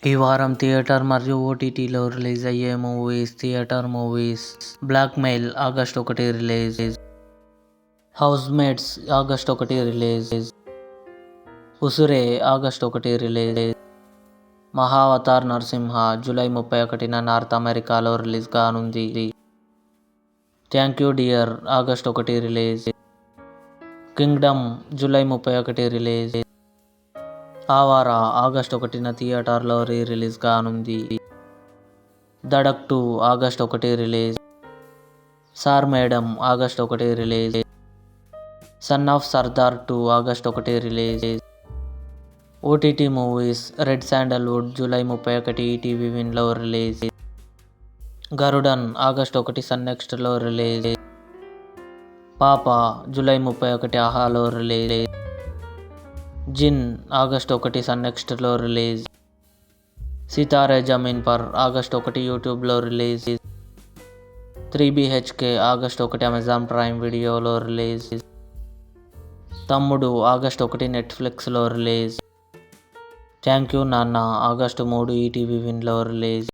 ఈ వారం థియేటర్ మరియు ఓటీటీలో రిలీజ్ అయ్యే movies. Theatre movies: blackmail August 1 release. Housemates August 1 release. Usure August 1 release. Mahavatar Narasimha July 31న నార్త్ అమెరికాలో రిలీజ్ కానుంది. Thank you dear August 1 release. Kingdom July 31 release. Awara August 1న థియేటర్లో రిలీజ్ కానుంది. Dhadak 2 August 1 release. Sir madam August 1 release. Son of Sardar 2 August 1 release. OTT movies: red sandalwood July 31 ETV విన్లో release. Garudan August 1 Sun నెక్స్ట్లో release. Papa July 31 ఆహాలో release. Jinn August 1 Sun నెక్స్ట్లో release. Sitaare Zameen Par August 1 యూట్యూబ్లో release. 3BHK August 1 అమెజాన్ ప్రైమ్ వీడియోలో రిలీజ్. తమ్ముడు ఆగస్టు 1 నెట్ఫ్లిక్స్లో release. Thank you Nanna August 3 ETV విన్లో రిలీజ్.